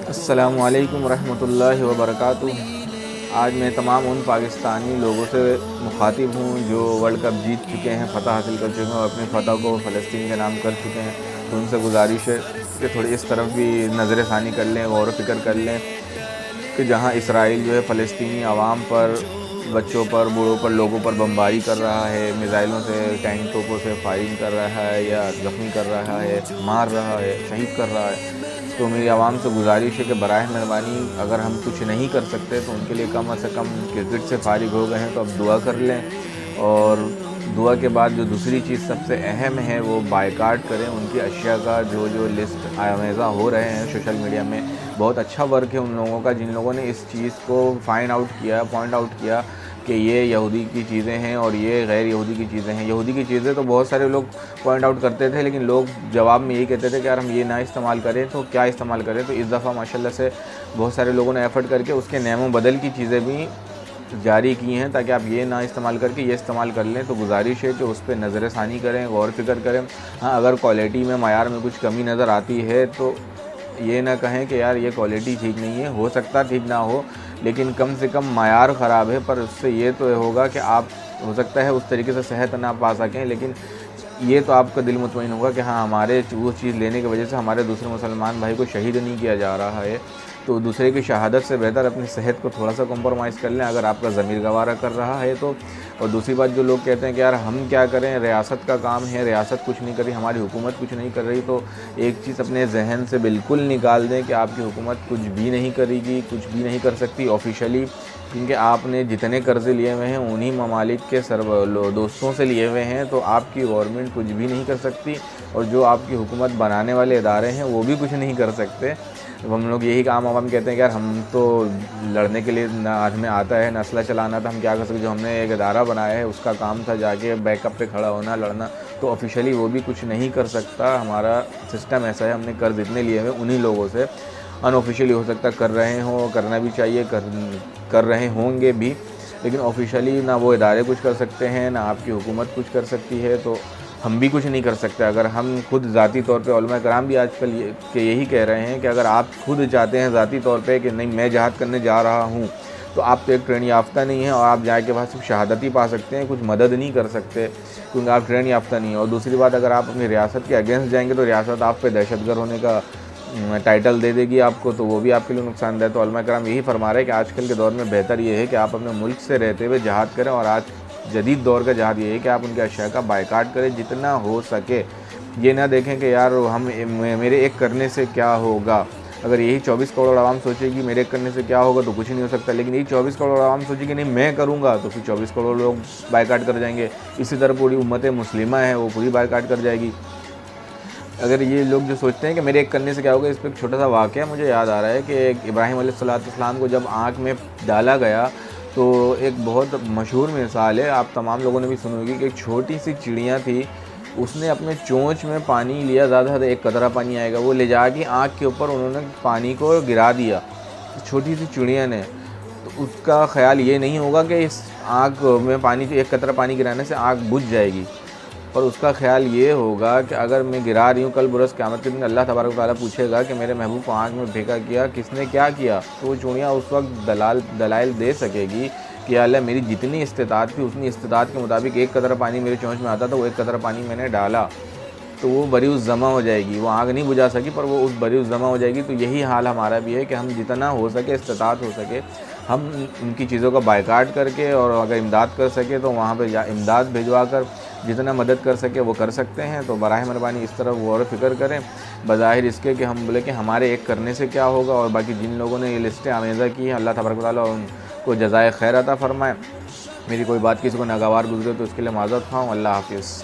السلام علیکم ورحمۃ اللہ وبرکاتہ۔ آج میں تمام ان پاکستانی لوگوں سے مخاطب ہوں جو ورلڈ کپ جیت چکے ہیں، فتح حاصل کر چکے ہیں اور اپنی فتح کو فلسطین کے نام کر چکے ہیں، تو ان سے گزارش ہے کہ تھوڑی اس طرف بھی نظر ثانی کر لیں، غور و فکر کر لیں کہ جہاں اسرائیل جو ہے فلسطینی عوام پر، بچوں پر، بوڑھوں پر، لوگوں پر بمباری کر رہا ہے، میزائلوں سے، ٹینک توپوں سے فائرنگ کر رہا ہے یا زخمی کر رہا ہے، مار رہا ہے، شہید کر رہا ہے، تو میری عوام سے گزارش ہے کہ براہ مہربانی اگر ہم کچھ نہیں کر سکتے تو ان کے لیے کم از کم کرکٹ سے فارغ ہو گئے ہیں تو اب دعا کر لیں، اور دعا کے بعد جو دوسری چیز سب سے اہم ہے وہ بائیکاٹ کریں ان کی اشیاء کا، جو لسٹ آمیزہ ہو رہے ہیں سوشل میڈیا میں۔ بہت اچھا ورک ہے ان لوگوں کا جن لوگوں نے اس چیز کو پوائنٹ آؤٹ کیا کہ یہ یہودی کی چیزیں ہیں اور یہ غیر یہودی کی چیزیں ہیں۔ یہودی کی چیزیں تو بہت سارے لوگ پوائنٹ آؤٹ کرتے تھے، لیکن لوگ جواب میں یہی کہتے تھے کہ یار ہم یہ نہ استعمال کریں تو کیا استعمال کریں، تو اس دفعہ ماشاءاللہ سے بہت سارے لوگوں نے ایفرٹ کر کے اس کے نیم و بدل کی چیزیں بھی جاری کی ہیں تاکہ آپ یہ نہ استعمال کر کے یہ استعمال کر لیں۔ تو گزارش ہے کہ اس پہ نظر ثانی کریں، غور فکر کریں۔ ہاں، اگر کوالٹی میں، معیار میں کچھ کمی نظر آتی ہے تو یہ نہ کہیں کہ یار یہ کوالٹی ٹھیک نہیں ہے، ہو سکتا ٹھیک نہ ہو، لیکن کم سے کم معیار خراب ہے، پر اس سے یہ تو ہوگا کہ آپ ہو سکتا ہے اس طریقے سے صحت نہ پا سکیں، لیکن یہ تو آپ کا دل مطمئن ہوگا کہ ہاں ہمارے وہ چیز لینے کی وجہ سے ہمارے دوسرے مسلمان بھائی کو شہید نہیں کیا جا رہا ہے۔ تو دوسرے کی شہادت سے بہتر اپنی صحت کو تھوڑا سا کمپرومائز کر لیں اگر آپ کا ضمیر گوارا کر رہا ہے تو۔ اور دوسری بات، جو لوگ کہتے ہیں کہ یار ہم کیا کریں، ریاست کا کام ہے، ریاست کچھ نہیں کر رہی، ہماری حکومت کچھ نہیں کر رہی، تو ایک چیز اپنے ذہن سے بالکل نکال دیں کہ آپ کی حکومت کچھ بھی نہیں کرے گی، کچھ بھی نہیں کر سکتی آفیشلی، کیونکہ آپ نے جتنے قرضے لیے ہوئے ہیں انہی ممالک کے دوستوں سے لیے ہوئے ہیں، تو آپ کی گورنمنٹ کچھ بھی نہیں کر سکتی، اور جو آپ کی حکومت بنانے والے ادارے ہیں وہ بھی کچھ نہیں کر سکتے۔ ہم لوگ یہی کام عوام کہتے ہیں کہ یار ہم تو لڑنے کے لیے نہ ہمیں آتا ہے، نہ اسلحہ چلانا تھا، ہم کیا کر سکتے، جو ہم نے ایک ادارہ بنایا ہے اس کا کام تھا جا کے بیک اپ پہ کھڑا ہونا، لڑنا، تو آفیشلی وہ بھی کچھ نہیں کر سکتا۔ ہمارا سسٹم ایسا ہے، ہم نے قرض اتنے لیے ہوئے انہی لوگوں سے، ان آفیشلی ہو سکتا کر رہے ہوں، کرنا بھی چاہیے، کر رہے ہوں گے بھی، لیکن آفیشلی نہ وہ ادارے کچھ کر سکتے ہیں، نہ آپ کی حکومت کچھ کر سکتی ہے، تو ہم بھی کچھ نہیں کر سکتے۔ اگر ہم خود ذاتی طور پہ، علماء کرام بھی آج کل یہی کہہ رہے ہیں کہ اگر آپ خود چاہتے ہیں ذاتی طور پہ کہ نہیں میں جہاد کرنے جا رہا ہوں، تو آپ تو ایک ٹرین یافتہ نہیں ہیں، اور آپ جا کے بعد صرف شہادت ہی پا سکتے ہیں، کچھ مدد نہیں کر سکتے کیونکہ آپ ٹرین یافتہ نہیں ہیں۔ اور دوسری بات، اگر آپ اپنی ریاست کے اگینسٹ جائیں گے تو ریاست آپ پہ دہشت گرد ہونے کا ٹائٹل دے دے گی آپ کو، تو وہ بھی آپ کے لیے نقصان دہ۔ تو علماء کرام یہی فرما رہے ہیں کہ آج کل کے دور میں بہتر یہ ہے کہ آپ اپنے ملک سے رہتے ہوئے جہاد کریں، اور آج جدید دور کا جہاد یہ ہے کہ آپ ان کے اشیاء کا بائیکاٹ کریں جتنا ہو سکے۔ یہ نہ دیکھیں کہ یار میرے ایک کرنے سے کیا ہوگا، اگر یہی 24 کروڑ عوام سوچے گی میرے ایک کرنے سے کیا ہوگا تو کچھ نہیں ہو سکتا، لیکن یہی 24 کروڑ عوام سوچے گی نہیں میں کروں گا تو پھر 24 کروڑ لوگ بائیکاٹ کر جائیں گے۔ اسی طرح پوری امت مسلمہ ہے وہ پوری بائیکاٹ کر جائے گی۔ اگر یہ لوگ جو سوچتے ہیں کہ میرے ایک کرنے سے کیا ہوگا، اس پہ ایک چھوٹا سا واقعہ مجھے یاد آ رہا ہے کہ ابراہیم علیہ السلام کو جب آنکھ میں ڈالا گیا تو ایک بہت مشہور مثال ہے، آپ تمام لوگوں نے بھی سنی ہوگی، کہ ایک چھوٹی سی چڑیاں تھی، اس نے اپنے چونچ میں پانی لیا، زیادہ سے زیادہ ایک قطرہ پانی آئے گا، وہ لے جا کے آنکھ کے اوپر انہوں نے پانی کو گرا دیا، چھوٹی سی چڑیا نے۔ تو اس کا خیال یہ نہیں ہوگا کہ اس آنکھ میں پانی، ایک قطرہ پانی گرانے سے آنکھ بجھ جائے گی، اور اس کا خیال یہ ہوگا کہ اگر میں گرا رہی ہوں، کل برس قیامت کے دن اللہ تبارک و تعالیٰ پوچھے گا کہ میرے محبوب کو آنکھ میں پھینکا کیا کس نے، کیا کیا، تو وہ چڑیاں اس وقت دلائل دے سکے گی کہ یا اللہ میری جتنی استطاعت تھی اتنی استطاعت کے مطابق ایک قطرہ پانی میرے چونچ میں آتا تھا، وہ ایک قطرہ پانی میں نے ڈالا، تو وہ بری الزمہ ہو جائے گی، وہ آگ نہیں بجھا سکی پر وہ اس بری الزمہ ہو جائے گی۔ تو یہی حال ہمارا بھی ہے کہ ہم جتنا ہو سکے، استطاعت ہو سکے، ہم ان کی چیزوں کا بائیکاٹ کر کے، اور اگر امداد کر سکے تو وہاں پہ امداد بھجوا کر جتنا مدد کر سکے وہ کر سکتے ہیں۔ تو براہ مہربانی اس طرف غور و فکر کریں، بظاہر اس کے کہ ہم بولے کہ ہمارے ایک کرنے سے کیا ہوگا، اور باقی جن لوگوں نے یہ لسٹیں آمیزہ کی ہیں اللہ تبارک و تعالیٰ ان کو جزائے خیر عطا فرمائے۔ میری کوئی بات کسی کو ناگوار گزرے تو اس کے لیے معذرت خواہ ہوں۔ اللہ حافظ۔